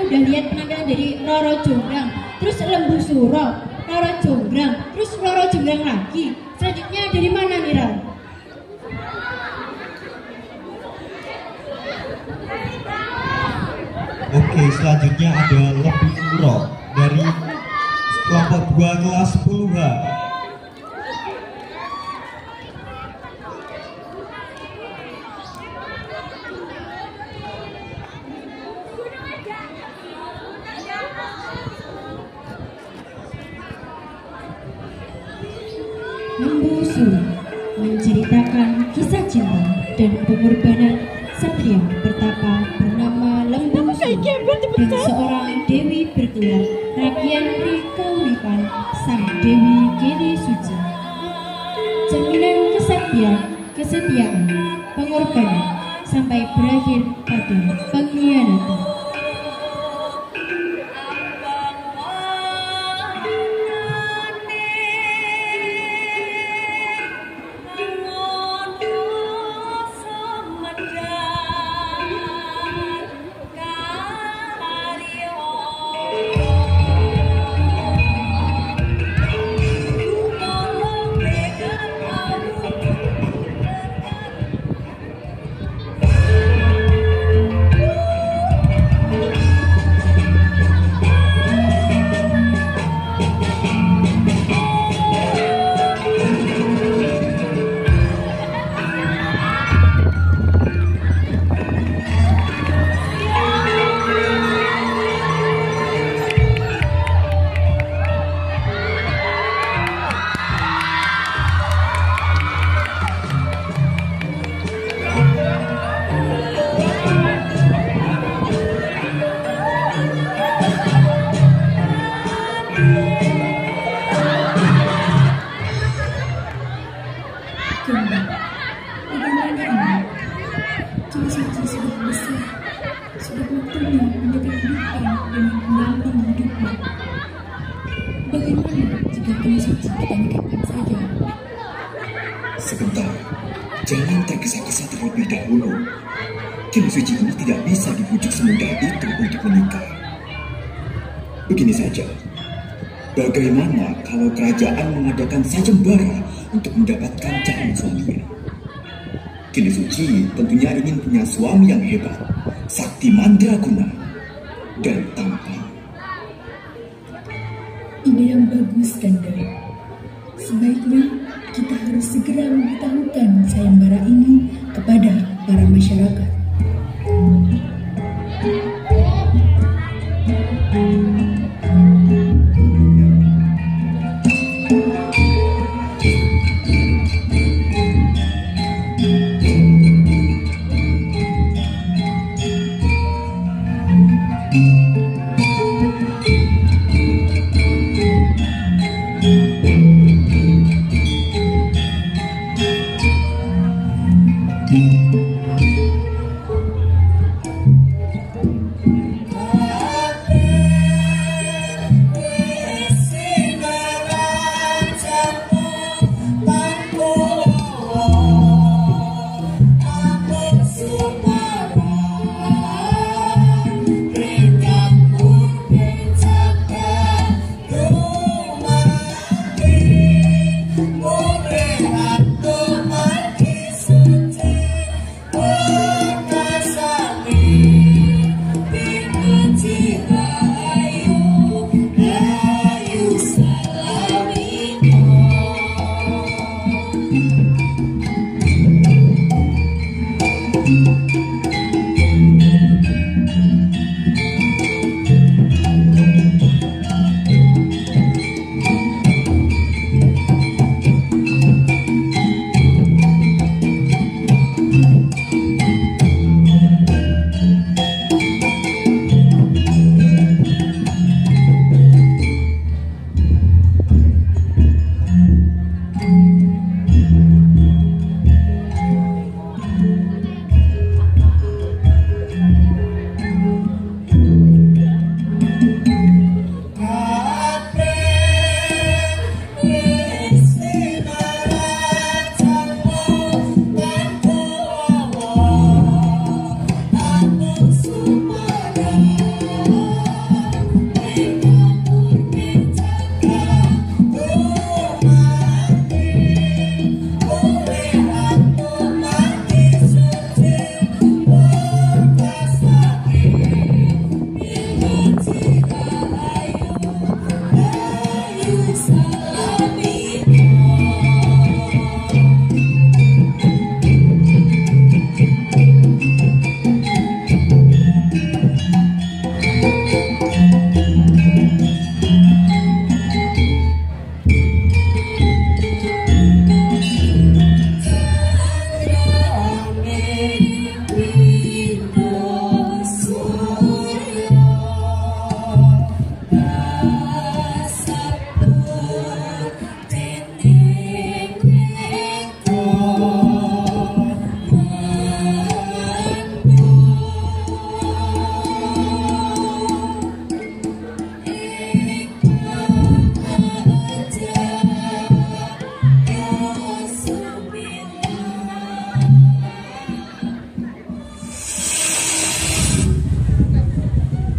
udah lihat penampilan dari Roro Jonggrang, terus Lembu Suro, Roro Jonggrang, terus Roro Jonggrang lagi. Selanjutnya dari mana Mira? Oke, selanjutnya ada Lembu Suro dari kelompok 2 kelas 10H. Lembu Suro menceritakan kisah cinta dan pengorbanan satria bertapa bernama Lembu Suro dan seorang dewi bergelar Rakyat Kauripan sang Dewi Geni Suci. Cerminan kesetiaan, pengorbanan sampai berakhir pada pengkhianatan. Sebentar, jangan tergesa-gesa terlebih dahulu. Geni Suci ini tidak bisa dibujuk semudah itu untuk menikah. Begini saja, bagaimana kalau kerajaan mengadakan sayembara untuk mendapatkan calon suaminya? Geni Suci tentunya ingin punya suami yang hebat, sakti mandraguna, dan tampan. Ide yang bagus, Kanda. Sebaiknya kita harus segera memberitahukan sayembara ini kepada para masyarakat. Bring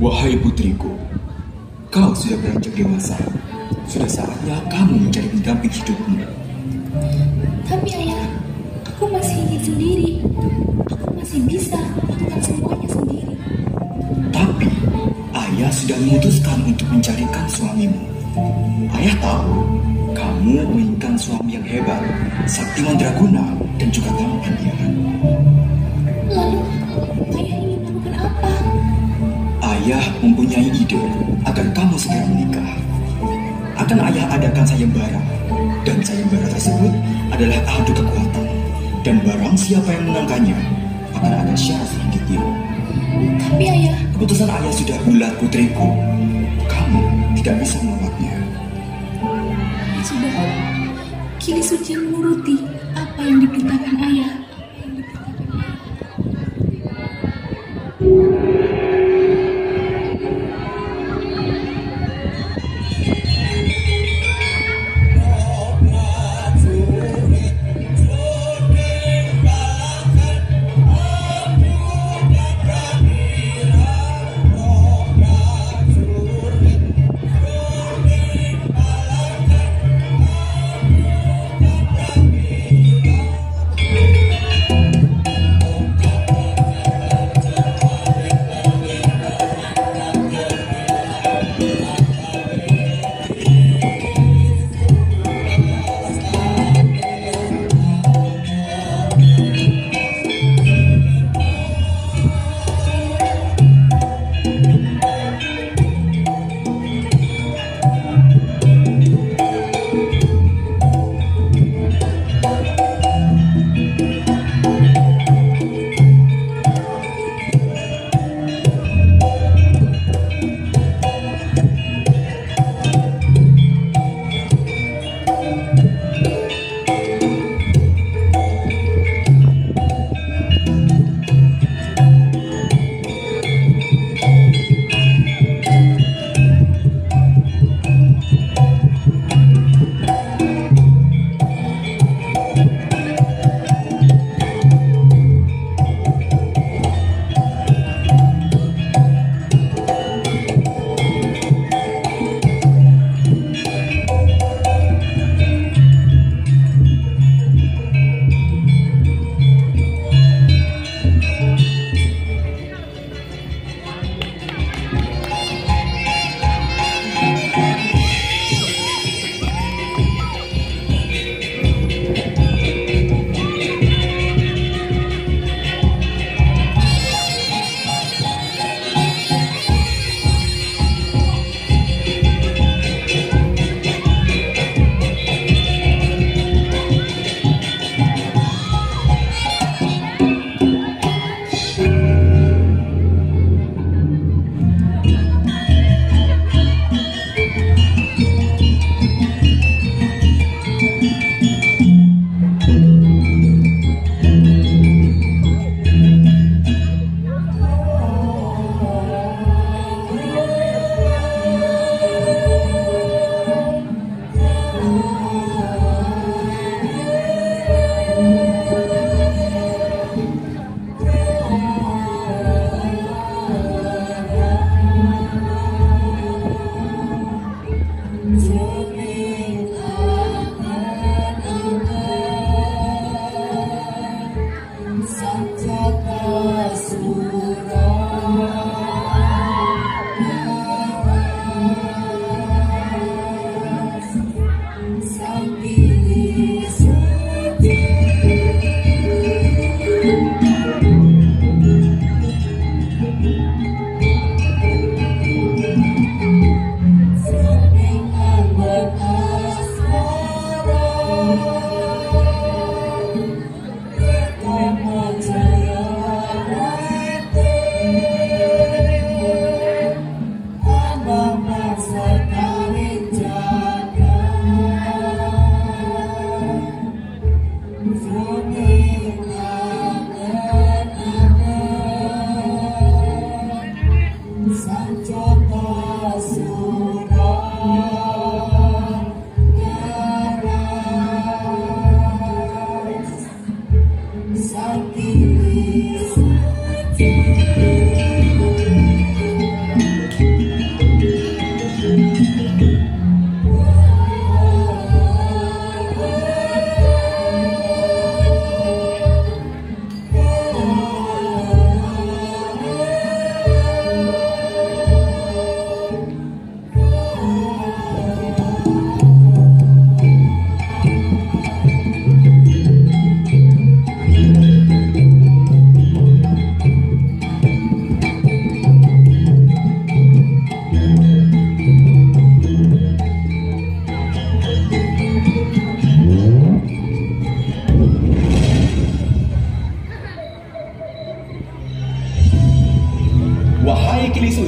Wahai putriku, kau sudah beranjak dewasa. Sudah saatnya kamu mencari pendamping hidupmu. Tapi ayah, aku masih ingin sendiri. Aku masih bisa melakukan semuanya sendiri. Tapi ayah sudah memutuskan untuk mencarikan suamimu. Ayah tahu kamu menginginkan suami yang hebat, sakti mandraguna, dan juga tampan dia. Lalu, ayah ingin melakukan apa? Ayah mempunyai ide agar kamu segera menikah. Akan ayah adakan sayembara, dan sayembara tersebut adalah adu kekuatan. Dan barang siapa yang menangkannya akan ada syarat selanjutnya. Tapi ayah, Keputusan ayah sudah bulat, putriku. Kamu tidak bisa menolaknya. sudah. Kini suci menuruti apa yang diperintahkan ayah.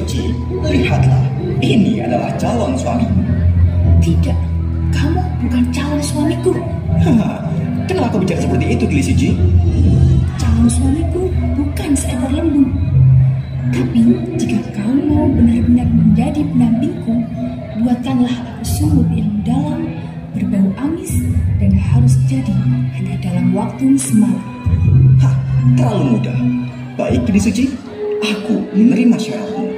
Suci, lihatlah, ini adalah calon suamimu. Tidak, kamu bukan calon suamiku. Kenapa kau bicara seperti itu, Kili Suci? Calon suamiku bukan seekor lembu. Tapi jika kau mau benar-benar menjadi pendampingku, buatkanlah aku sumur yang dalam, berbau amis, dan harus jadi hanya dalam waktu semalam. Hah, terlalu mudah. Baik, Kili Suci, aku menerima syaratmu.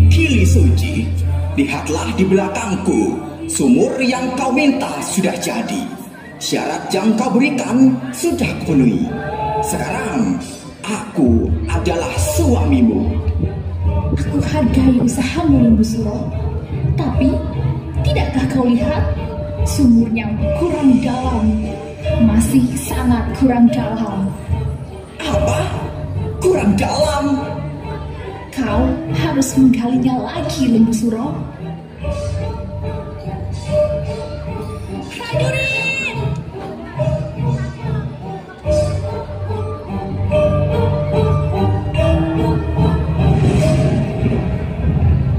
Kili Suci, lihatlah di belakangku. Sumur yang kau minta sudah jadi. Syarat yang kau berikan sudah kupenuhi. Sekarang, aku adalah suamimu. Aku hargai usahamu, Lembu Suro. Tapi, tidakkah kau lihat? Sumurnya kurang dalam. Masih sangat kurang dalam. Apa? Kurang dalam? Kau harus menggalinya lagi, Lembu Suro. Prajurit!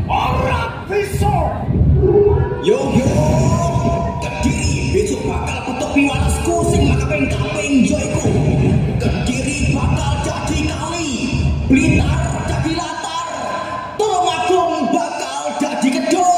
Orang pisau! Yo, Kediri besok bakal petuk piwalasku sing makaping-kaping joiku. Kediri bakal jadi kali. Blitar jadi latar. Tulungagung bakal jadi gedung.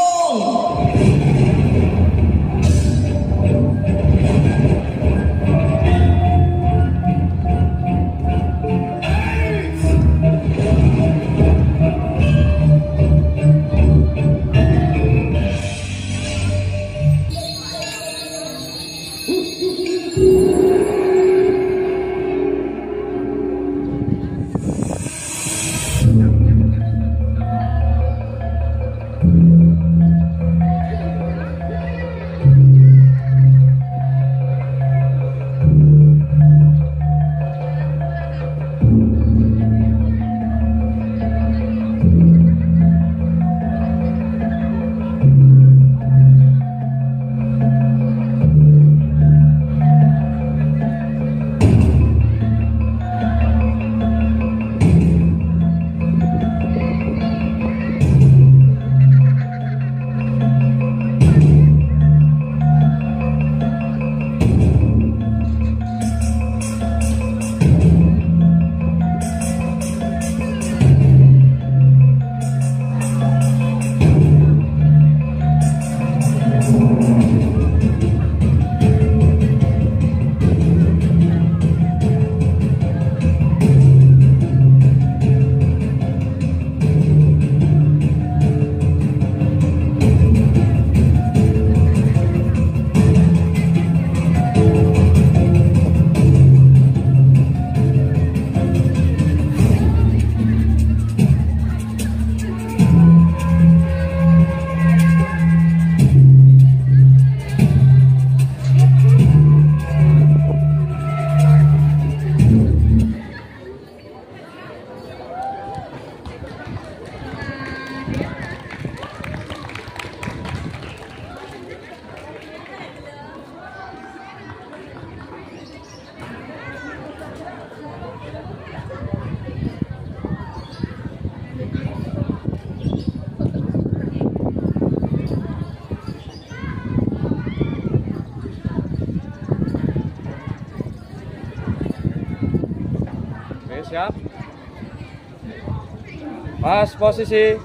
Siap. Mas, posisi.